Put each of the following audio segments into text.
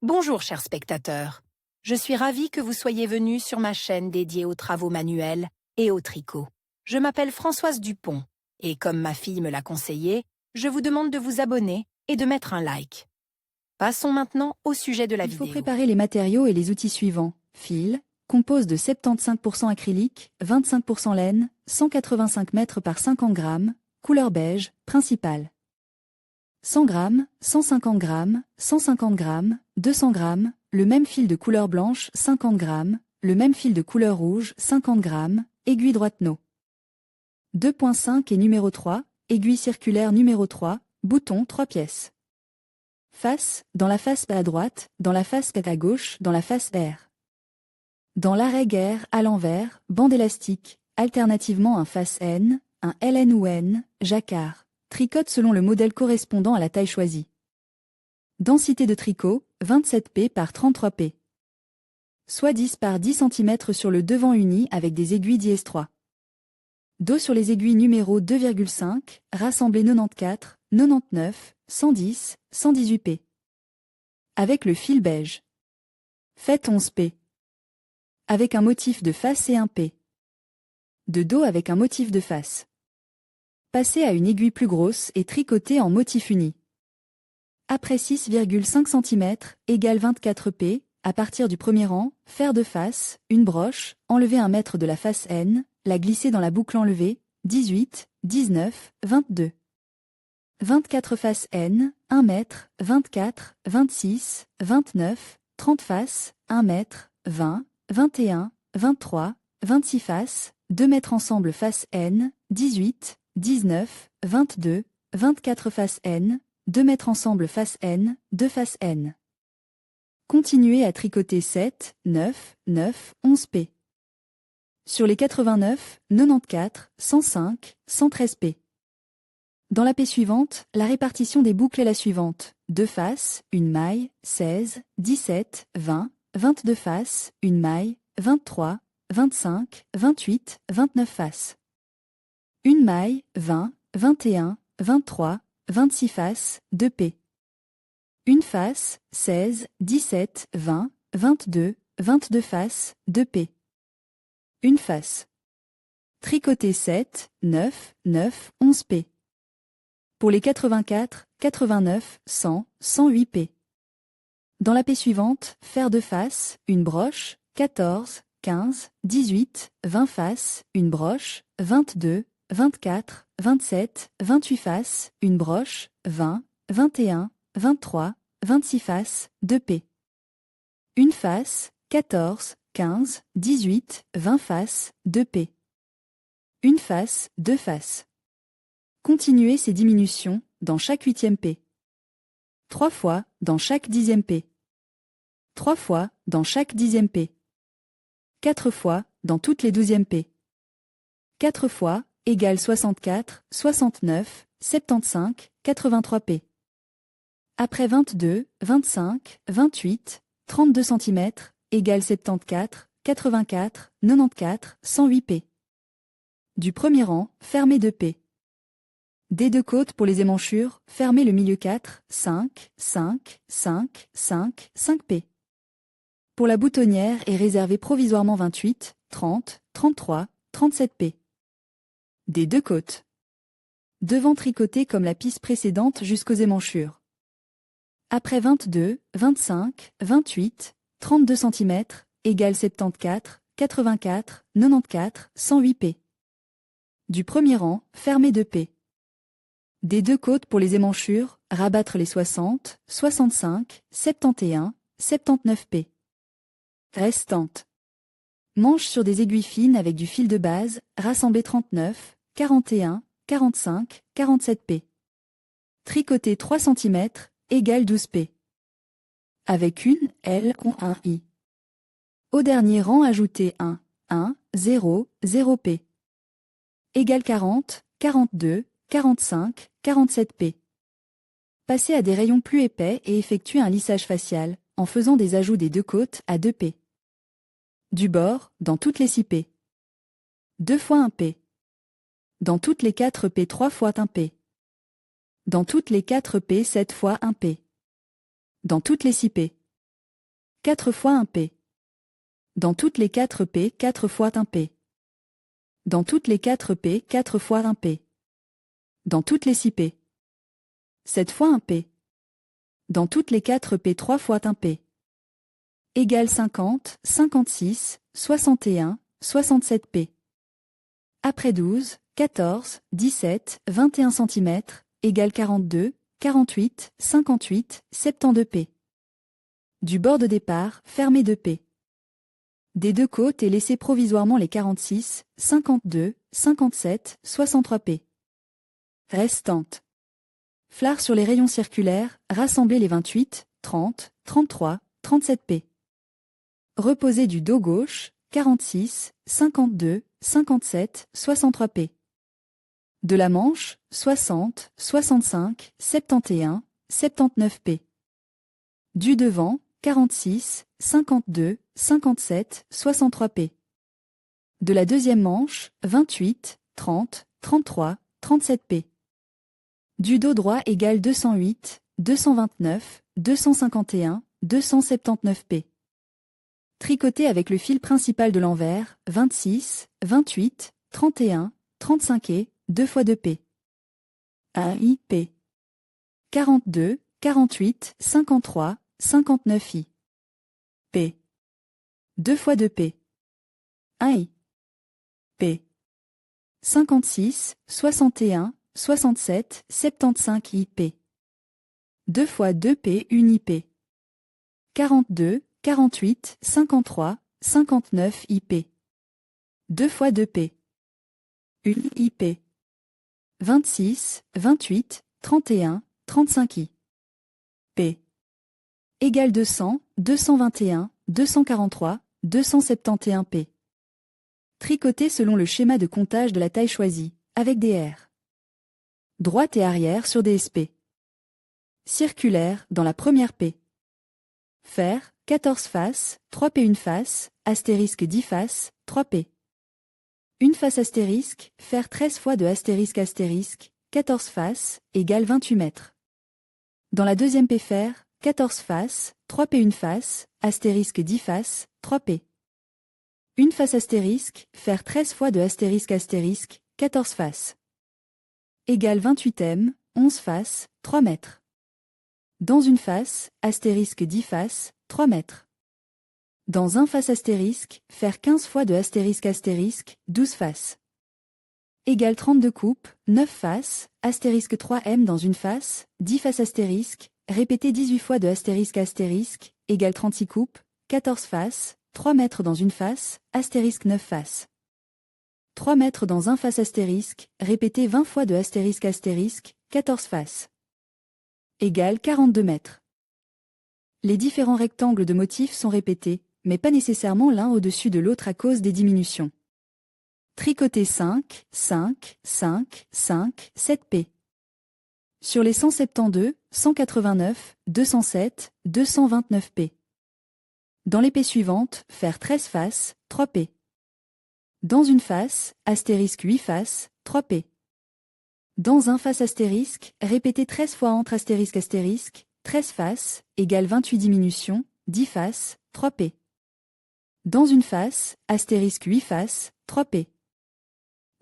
Bonjour chers spectateurs, je suis ravie que vous soyez venus sur ma chaîne dédiée aux travaux manuels et au tricot. Je m'appelle Françoise Dupont et comme ma fille me l'a conseillé, je vous demande de vous abonner et de mettre un like. Passons maintenant au sujet de la vidéo. Il faut préparer les matériaux et les outils suivants. Fil, compose de 75% acrylique, 25% laine, 185 mètres par 50 grammes, couleur beige, principale. 100 grammes, 150 grammes, 150 grammes, 200 grammes, le même fil de couleur blanche, 50 grammes, le même fil de couleur rouge, 50 grammes, aiguille droite no. 2.5 et numéro 3, aiguille circulaire numéro 3, bouton 3 pièces. Face, dans la face à droite, dans la face à gauche, dans la face R. Dans l'arrêt guerre, à l'envers, bande élastique, alternativement un face N, un LN ou N, jacquard. Tricote selon le modèle correspondant à la taille choisie. Densité de tricot, 27 p par 33 p. Soit 10 par 10 cm sur le devant uni avec des aiguilles dièse 3. Dos sur les aiguilles numéro 2,5, rassemblées 94, 99, 110, 118 p. Avec le fil beige. Faites 11 p. Avec un motif de face et 1 p. De dos avec un motif de face. Passez à une aiguille plus grosse et tricotez en motif uni. Après 6,5 cm, égale 24 p, à partir du premier rang, faire de face, une broche, enlever 1 mètre de la face N, la glisser dans la boucle enlevée, 18, 19, 22. 24 face N, 1 mètre, 24, 26, 29, 30 faces, 1 mètre, 20, 21, 23, 26 faces, 2 mètres ensemble face N, 18, 19, 22, 24 face N, 2 mètres ensemble face N, 2 face N. Continuez à tricoter 7, 9, 9, 11 p. Sur les 89, 94, 105, 113 p. Dans la paix suivante, la répartition des boucles est la suivante. 2 faces, une maille, 16, 17, 20, 22 faces, une maille, 23, 25, 28, 29 faces. Une maille, 20, 21, 23, 26 faces, 2 p. Une face, 16, 17, 20, 22, 22 faces, 2 p. Une face. Tricoter 7, 9, 9, 11 p. Pour les 84, 89, 100, 108 p. Dans la paix suivante, faire 2 faces, une broche, 14, 15, 18, 20 faces, une broche, 22, 24, 27, 28 faces, une broche, 20, 21, 23, 26 faces, 2 p. Une face, 14, 15, 18, 20 faces, 2 p. Une face, 2 faces. Continuez ces diminutions dans chaque 8e p. 3 fois dans chaque 10e p. 3 fois dans chaque 10e p. 4 fois dans toutes les 12e p. 4 fois égale 64, 69, 75, 83 p. Après 22, 25, 28, 32 cm, égale 74, 84, 94, 108 p. Du premier rang, fermez 2 p. Des deux côtes pour les émanchures, fermez le milieu 4, 5, 5, 5, 5, 5 p. Pour la boutonnière est réservé provisoirement 28, 30, 33, 37 p. Des deux côtes. Devant tricoter comme la piste précédente jusqu'aux émanchures. Après 22, 25, 28, 32 cm, égale 74, 84, 94, 108 p. Du premier rang, fermez 2 p. Des deux côtes pour les émanchures, rabattre les 60, 65, 71, 79 p. Restante. Manche sur des aiguilles fines avec du fil de base, rassemblé 39, 41, 45, 47 p. Tricoter 3 cm, égale 12 p. Avec une L ou un I. Au dernier rang ajoutez 1, 1, 0, 0 p. Égale 40, 42, 45, 47 p. Passez à des rayons plus épais et effectuez un lissage facial, en faisant des ajouts des deux côtes à 2 p. Du bord, dans toutes les 6 p. 2 fois 1 p. Dans toutes les 4 p 3 fois 1 p. Dans toutes les 4 p 7 fois 1 p. Dans toutes les 6 p. 4 fois 1 P. Dans toutes les 4 P, 4 fois 1 P. Dans toutes les 4 P, 4 fois 1 P. Dans toutes les 6 P. 7 fois 1 P. Dans toutes les 4 P, 3 fois 1 P. Égale 50, 56, 61, 67 P. Après 12, 14, 17, 21 cm, égale 42, 48, 58, 72 P. Du bord de départ, fermé de P. Des deux côtes et laissez provisoirement les 46, 52, 57, 63 P. Restantes. Flare sur les rayons circulaires, rassemblez les 28, 30, 33, 37 P. Reposez du dos gauche, 46, 52, 57, 63 P. De la manche, 60, 65, 71, 79 P. Du devant, 46, 52, 57, 63 P. De la deuxième manche, 28, 30, 33, 37 P. Du dos droit égale 208, 229, 251, 279 P. Tricoté avec le fil principal de l'envers, 26, 28, 31, 35 et 2 fois 2 P. 1 I P. 42, 48, 53, 59 I. P. 2 fois 2 P. 1 I. P. 56, 61, 67, 75 I P. 2 fois 2 P 1 I P. 42, 48, 53, 59 I P. 2 fois 2 P. 1 I P. 26, 28, 31, 35 I. P. Égale 200, 221, 243, 271 P. Tricoté selon le schéma de comptage de la taille choisie, avec des R. Droite et arrière sur des SP. Circulaire dans la première P. Fer, 14 faces, 3 P 1 face, astérisque 10 faces, 3 P. Une face astérisque, fer 13 fois de astérisque astérisque, 14 faces, égale 28 mètres. Dans la deuxième P fer, 14 faces, 3 P 1 face, astérisque 10 faces, 3 P. Une face astérisque, fer 13 fois de astérisque astérisque, 14 faces. Égale 28 M, 11 faces, 3 mètres. Dans une face, astérisque 10 faces, 3 mètres. Dans un face astérisque, faire 15 fois de astérisque astérisque, 12 faces. Égale 32 coupes, 9 faces, astérisque 3M dans une face, 10 faces astérisque, répétez 18 fois de astérisque astérisque, égale 36 coupes, 14 faces, 3 mètres dans une face, astérisque 9 faces. 3 mètres dans un face astérisque, répétez 20 fois de astérisque astérisque, 14 faces. Égale 42 mètres. Les différents rectangles de motifs sont répétés, mais pas nécessairement l'un au-dessus de l'autre à cause des diminutions. Tricoter 5, 5, 5, 5, 7 P. Sur les 172, 189, 207, 229 P. Dans les P suivantes, faire 13 faces, 3 P. Dans une face, astérisque 8 faces, 3 P. Dans un face astérisque, répétez 13 fois entre astérisque astérisque, 13 faces, égale 28 diminutions, 10 faces, 3 P. Dans une face, astérisque 8 faces, 3 P.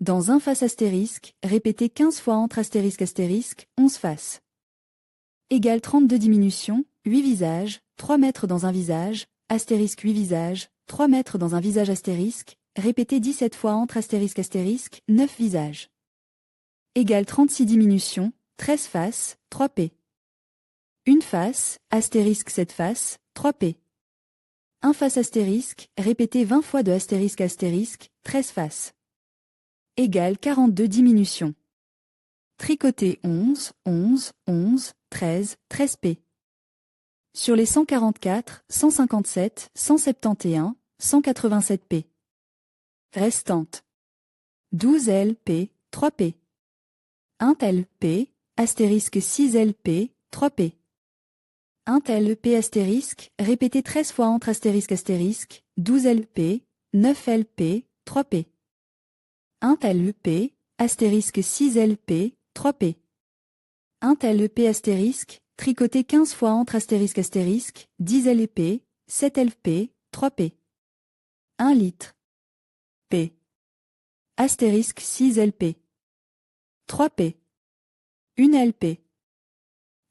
Dans un face astérisque, répétez 15 fois entre astérisque astérisque, 11 faces. Égale 32 diminutions, 8 visages, 3 mètres dans un visage, astérisque 8 visages, 3 mètres dans un visage astérisque, répétez 17 fois entre astérisque astérisque, 9 visages. Égale 36 diminutions, 13 faces, 3 P. Une face, astérisque 7 faces, 3 P. Un face astérisque, répétez 20 fois de astérisque astérisque, 13 faces. Égale 42 diminutions. Tricoter 11, 11, 11, 13, 13 P. Sur les 144, 157, 171, 187 P. Restantes. 12 L P, 3 P. 1 L P, astérisque 6 L P, 3 P. 1 L P astérisque, répétez 13 fois entre astérisque astérisque, 12 L P, 9 L P, 3 P. 1 L P, astérisque 6 L P, 3 P. 1 L P astérisque, tricotez 15 fois entre astérisque astérisque, 10 L P, 7 lp, 3 p. 1 litre. P. Astérisque 6 lp. 3 p. 1 lp.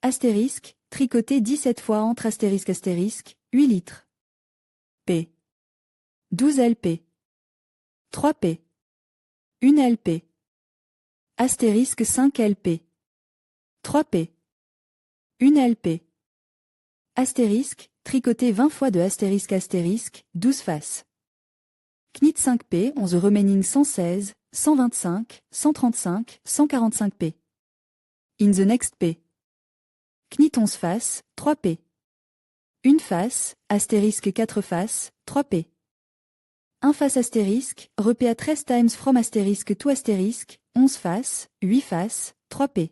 Astérisque, tricoté 17 fois entre astérisque 8 litres. P. 12 lp. 3 p. 1 lp. Astérisque 5 lp. 3 p. 1 lp. Astérisque, tricoté 20 fois de astérisque 12 faces. Knit 5p, 11 remaining 116, 125, 135, 145p. In the next p. Knit 11 faces, 3p. 1 face, astérisque 4 faces, 3p. 1 face astérisque, repé à 13 times from astérisque to astérisque, 11 faces, 8 faces, 3p.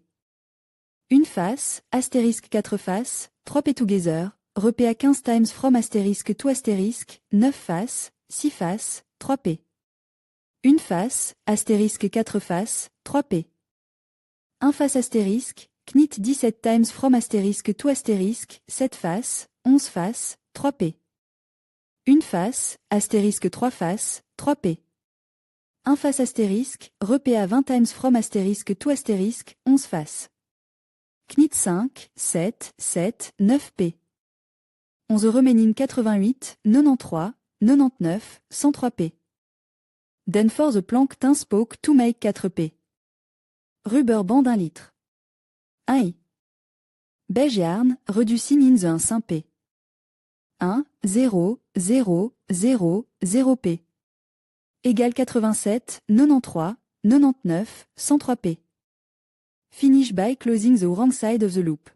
1 face, astérisque 4 faces, 3p together, repé à 15 times from astérisque to astérisque, 9 faces, 6 faces, 3p. 1 face, astérisque 4 faces, 3p. 1 face astérisque, knit 17 times from astérisque to astérisque, 7 faces, 11 faces, 3p. 1 face, astérisque 3 faces, 3p. 1 face astérisque, repé à 20 times from astérisque to astérisque, 11 faces. Knit 5, 7, 7, 9p. 11 remaining 88, 93, 99, 103p. Then for the plank 10 spoke to make 4p. Rubber band 1 litre. 1 i. Beige yarn, reducing in the 1 5p. 1, 0, 0, 0, 0p. Égale 87, 93, 99, 103p. Finish by closing the wrong side of the loop.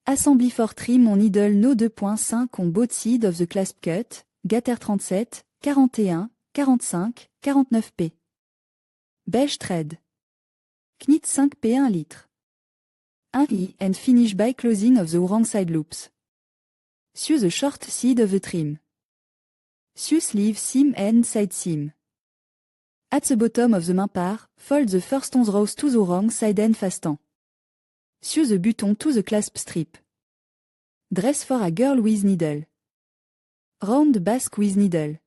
Assembly for trim on needle no 2.5 on both sides of the clasp cut, Gatter 37, 41, 45, 49p. Beige thread. Knit 5p 1 litre. 1 i and finish by closing of the wrong side loops. Sew the short side of the trim. Sew sleeve seam and side seam. At the bottom of the main part, fold the first 11 rows to the wrong side and fasten. Sew the button to the clasp strip. Dress for a girl with needle. Round basque with needle.